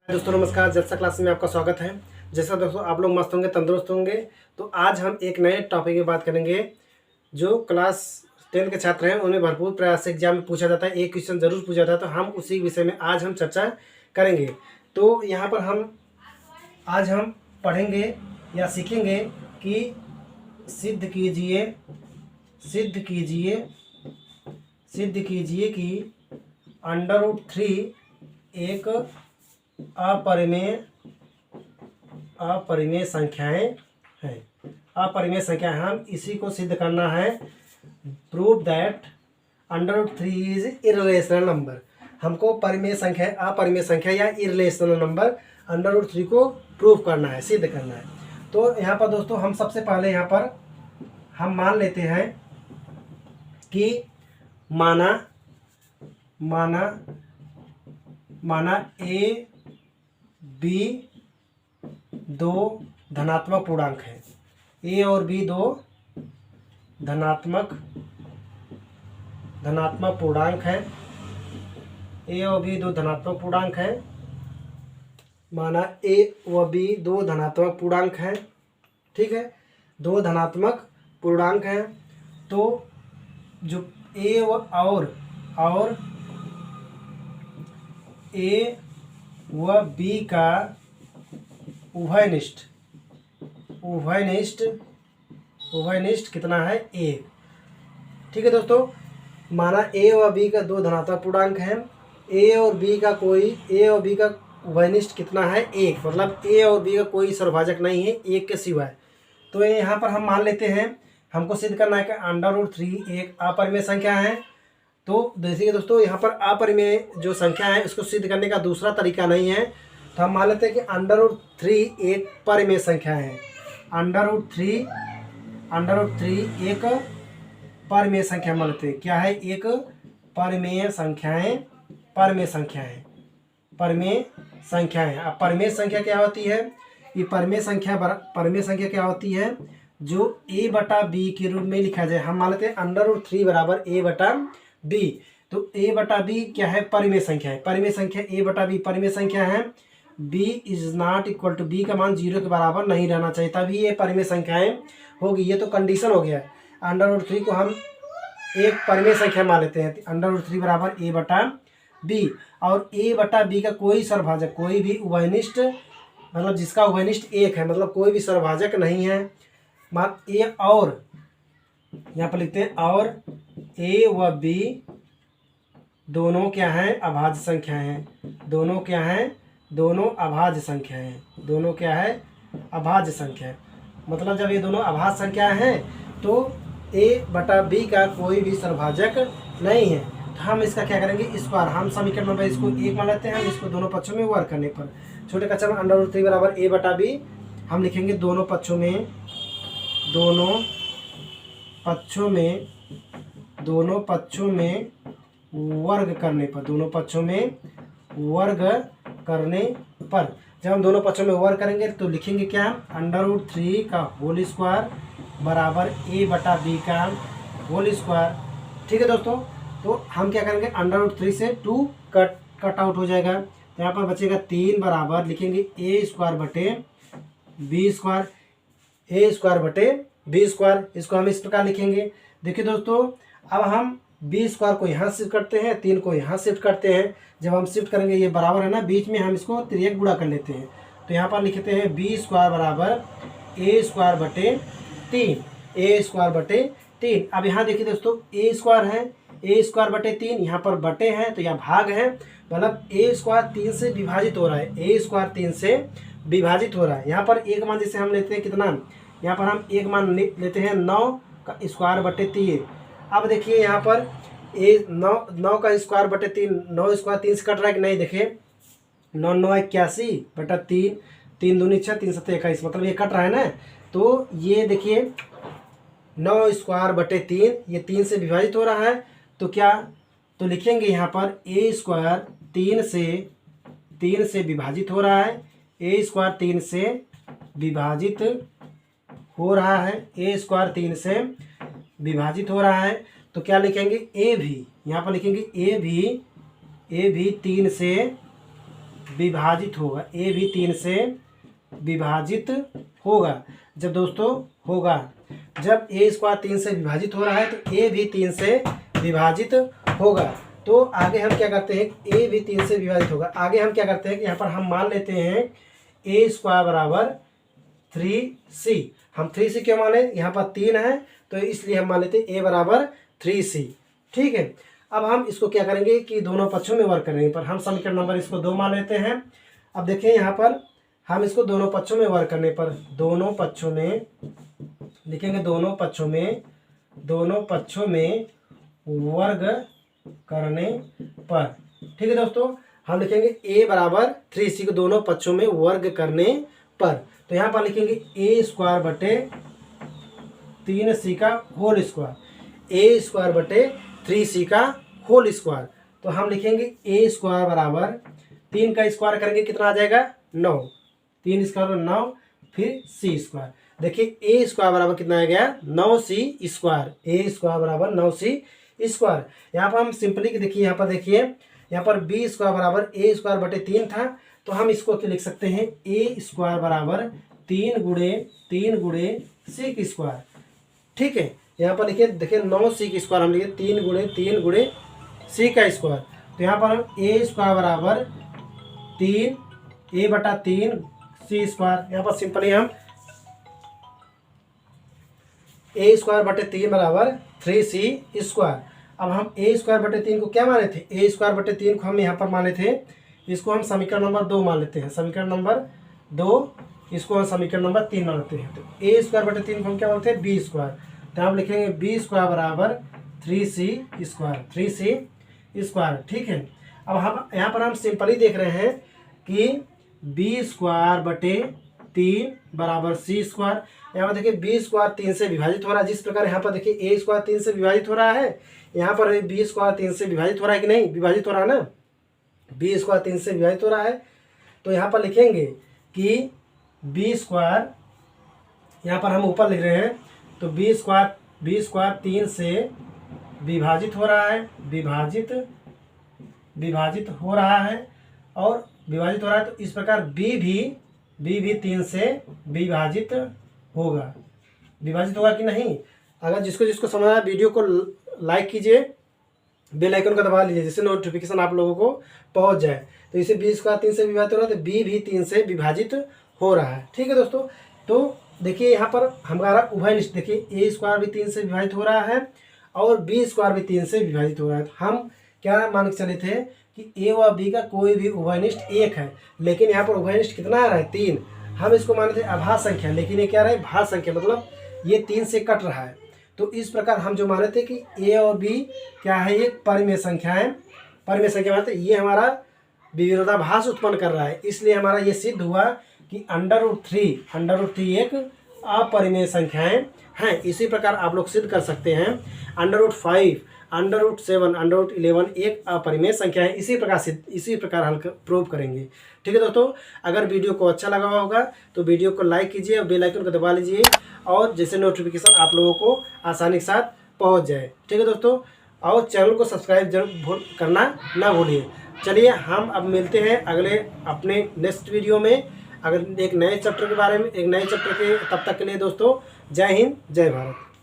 दोस्तों नमस्कार, जलसा क्लास में आपका स्वागत है। जैसा दोस्तों आप लोग मस्त होंगे, तंदुरुस्त होंगे, तो आज हम एक नए टॉपिक की बात करेंगे जो क्लास 10 के छात्र हैं उन्हें भरपूर प्रयास से एग्जाम में पूछा जाता है। एक क्वेश्चन जरूर पूछा जाता है, तो हम उसी विषय में आज हम चर्चा करेंगे। तो यहाँ पर आज हम पढ़ेंगे या सीखेंगे कि सिद्ध कीजिए कि √3 एक अपरिमेय संख्याएं हैं। अपरिमेय संख्या हम इसी को सिद्ध करना है। Prove that √3 is irrational number. हमको अपरिमेय संख्या या इररेशनल नंबर √3 को प्रूव करना है, सिद्ध करना है। तो यहाँ पर दोस्तों हम सबसे पहले यहाँ पर हम मान लेते हैं कि माना ए बी दो धनात्मक पूर्णांक है। ए और बी दो धनात्मक पूर्णांक है। ए और बी दो धनात्मक पूर्णांक है। माना ए व बी दो धनात्मक पूर्णांक है। ठीक है, दो धनात्मक पूर्णांक है। तो जो ए और ए व बी का उभयनिष्ठ कितना है? 1। ठीक है दोस्तों, माना ए व बी का दो धनात्मक पूर्णांक है। ए और बी का उभयनिष्ठ कितना है? 1। मतलब ए और बी का कोई सर्वभाजक नहीं है 1 के सिवाय। तो यहाँ पर हम मान लेते हैं, हमको सिद्ध करना है कि √3 एक अपरिमेय संख्या है। तो देखिए दोस्तों, यहाँ पर अपरिमेय जो संख्या है उसको सिद्ध करने का दूसरा तरीका नहीं है। तो हम मान लेते हैं कि √3 एक परिमेय संख्या है। √3 एक परिमेय संख्या मान लेते हैं। क्या है? एक परिमेय संख्याएं। अब परिमेय संख्या क्या होती है? ये परिमेय संख्या क्या होती है? जो a/b के रूप में लिखा जाए। हम मान लेते हैं √3 बराबर a/b। तो a/b क्या है? परिमेय संख्या है। परिमेय संख्या a/b परिमेय संख्या है। b is not equal to, b का मान 0 के बराबर नहीं रहना चाहिए, तभी ये परिमेय संख्याएं होगी। ये तो कंडीशन हो गया है। √3 को हम एक परिमेय संख्या मान लेते हैं। √3 बराबर a/b। और a/b का कोई सर्वभाजक, कोई भी उभयनिष्ठ, मतलब जिसका उभयनिष्ठ 1 है, मतलब कोई भी सर्वभाजक नहीं है। मान ए और यहाँ पर लिखते हैं, और ए व बी दोनों क्या हैं? अभाज्य संख्याएं हैं। दोनों क्या हैं? दोनों अभाज्य संख्याएं हैं। दोनों क्या है? अभाज्य संख्या। मतलब जब ये दोनों अभाज्य संख्या हैं तो a/b का कोई भी सर्वभाजक नहीं है। तो हम इसका क्या करेंगे? इस बार हम समीकरण नंबर इसको 1 मान लेते हैं। हम इसको दोनों पक्षों में वर्ग करने पर छोटे कक्षा में √3 बराबर a/b हम लिखेंगे दोनों पक्षों में वर्ग करने पर जब हम दोनों पक्षों में वर्ग करेंगे तो लिखेंगे क्या? √3 का होल स्क्वायर बराबर a/b का होल स्क्वायर। ठीक है दोस्तों, तो हम क्या करेंगे? √3 से 2 कट आउट हो जाएगा। तो यहाँ पर बचेगा 3 बराबर लिखेंगे a² बटे b²। इसको हम इस प्रकार लिखेंगे। देखिए दोस्तों, अब हम b² को यहाँ शिफ्ट करते हैं, 3 को यहाँ शिफ्ट करते हैं। जब हम शिफ्ट करेंगे ये बराबर है ना, बीच में हम इसको 3 गुणा कर लेते हैं। तो यहाँ पर लिखते हैं b² बराबर a² बटे 3। अब यहाँ देखिए दोस्तों, a² है, a² बटे 3, यहाँ पर बटे हैं तो यहाँ भाग है, मतलब a² 3 से विभाजित हो रहा है। a² 3 से विभाजित हो रहा है। यहाँ पर एक मान जैसे हम लेते हैं कितना? यहाँ पर हम एक मान लेते हैं 9 का स्क्वायर बटे 3। अब देखिए यहाँ पर 9 का स्क्वायर बटे 3, 9 स्क्वायर 3 से कट रहा है कि नहीं? देखिए 9 9 81 बटा 3, 3 दूनी 6, 3 7 21, मतलब ये कट रहा है ना। तो ये देखिए 9 स्क्वायर बटे 3, ये 3 से विभाजित हो रहा है। तो क्या? तो लिखेंगे यहाँ पर a² 3 से विभाजित हो रहा है। a² 3 से विभाजित हो रहा है। a² 3 से विभाजित हो रहा है। तो क्या लिखेंगे? ए भी, यहाँ पर लिखेंगे ए भी 3 से विभाजित होगा, ए भी 3 से विभाजित होगा। जब दोस्तों होगा, जब ए स्क्वायर 3 से विभाजित हो रहा है तो ए भी 3 से विभाजित होगा। तो आगे हम क्या करते हैं, ए भी 3 से विभाजित होगा। आगे हम क्या करते हैं कि यहाँ पर हम मान लेते हैं ए स्क्वायर बराबर 3c। हम 3c क्यों माने, यहाँ पर 3 है तो इसलिए हम मान लेते हैं ए बराबर 3c। ठीक है, अब हम इसको क्या करेंगे कि दोनों पक्षों में वर्क करेंगे, पर हम समीकरण नंबर इसको 2 मान लेते हैं। अब देखिए यहाँ पर हम इसको दोनों पक्षों में वर्क करने पर, दोनों पक्षों में लिखेंगे, दोनों पक्षों में वर्ग करने पर। ठीक है दोस्तों, हम लिखेंगे a बराबर 3c को दोनों पक्षों में वर्ग करने पर। तो यहाँ पर लिखेंगे a स्क्वायर बटे 3c का होल स्क्वायर, a स्क्वायर बटे 3c का होल स्क्वायर। तो हम लिखेंगे a स्क्वायर बराबर 3 का स्क्वायर करेंगे कितना आ जाएगा 9, 3 स्क्वायर 9, फिर c स्क्वायर। देखिए a स्क्वायर बराबर कितना आ गया 9c स्क्वायर, a स्क्वायर बराबर 9c स्क्वायर। यहाँ पर हम सिंपली देखिए, यहाँ पर देखिए, यहाँ पर b स्क्वायर बराबर a स्क्वायर बटे 3 था, तो हम इसको क्या लिख सकते हैं, a स्क्वायर बराबर 3 गुणे c की स्क्वायर। ठीक है, यहाँ पर लिखिए, देखिए 9c की स्क्वायर हम लिखे 3 गुणे c का स्क्वायर। तो यहाँ पर हम a स्क्वायर बराबर 3 a बटा 3 c स्क्वायर। यहाँ पर सिंपली हम a स्क्वायर बटे 3 बराबर 3c स्क्वायर। अब हम a स्क्वायर बटे 3 को क्या माने थे, a स्क्वायर बटे 3 को हम यहाँ पर माने थे, इसको हम समीकरण नंबर 2 मान लेते हैं, समीकरण नंबर 2, इसको हम समीकरण नंबर 3 मान लेते हैं। तो a स्क्वायर बटे 3 को हम क्या मानते हैं b स्क्वायर। तो हम लिखेंगे b स्क्वायर बराबर 3c स्क्वायर। ठीक है, अब हम यहाँ पर हम सिंपली देख रहे हैं कि b स्क्वायर बटे 3 बराबर c स्क्वायर। यहाँ पर देखिए b स्क्वायर 3 से विभाजित हो रहा है, जिस प्रकार यहाँ पर देखिए a स्क्वायर 3 से विभाजित हो रहा है, यहाँ पर b स्क्वायर 3 से विभाजित हो रहा है कि नहीं, विभाजित हो रहा है ना, b स्क्वायर 3 से विभाजित हो रहा है। तो यहाँ पर लिखेंगे कि b स्क्वायर, यहाँ पर हम ऊपर लिख रहे हैं, तो b स्क्वायर 3 से विभाजित हो रहा है, विभाजित हो रहा है, और विभाजित हो रहा है, तो इस प्रकार b भी 3 से विभाजित होगा कि नहीं। अगर जिसको समझ आया वीडियो को लाइक कीजिए, बेल आइकन का दबा लीजिए, जिससे नोटिफिकेशन आप लोगों को पहुंच जाए। तो इसे b स्क्वायर 3 से विभाजित हो रहा है, तो b भी 3 से विभाजित हो रहा है। ठीक है दोस्तों, तो देखिए यहाँ पर हमारा उभयनिष्ठ, देखिए a स्क्वायर भी 3 से विभाजित हो रहा है और b स्क्वायर भी 3 से विभाजित हो रहा है। हम क्या मान के चले थे कि a व b का कोई भी उभयनिष्ठ 1 है, लेकिन यहाँ पर उभयनिष्ठ कितना आ रहा है 3। हम इसको माने थे अभाज्य संख्या, लेकिन ये क्या रहा है भाज्य संख्या, मतलब ये 3 से कट रहा है। तो इस प्रकार हम जो माने थे कि a और b क्या है, ये परिमेय संख्या है, परिमेय संख्या मानते ये हमारा विरोधाभास उत्पन्न कर रहा है, इसलिए हमारा ये सिद्ध हुआ कि √3 एक अपरिमेय संख्याएं हैं। इसी प्रकार आप लोग सिद्ध कर सकते हैं √5, √7, √11 एक अपरिमेय संख्या है। इसी प्रकार हल प्रूव करेंगे। ठीक है दोस्तों, अगर वीडियो को अच्छा लगा होगा तो वीडियो को लाइक कीजिए और बेल आइकन को दबा लीजिए, और जैसे नोटिफिकेशन आप लोगों को आसानी के साथ पहुंच जाए। ठीक है दोस्तों, और चैनल को सब्सक्राइब जरूर करना ना भूलिए। चलिए हम अब मिलते हैं अगले अपने नेक्स्ट वीडियो में, अगर एक नए चैप्टर के बारे में, एक नए चैप्टर के, तब तक के लिए दोस्तों जय हिंद जय भारत।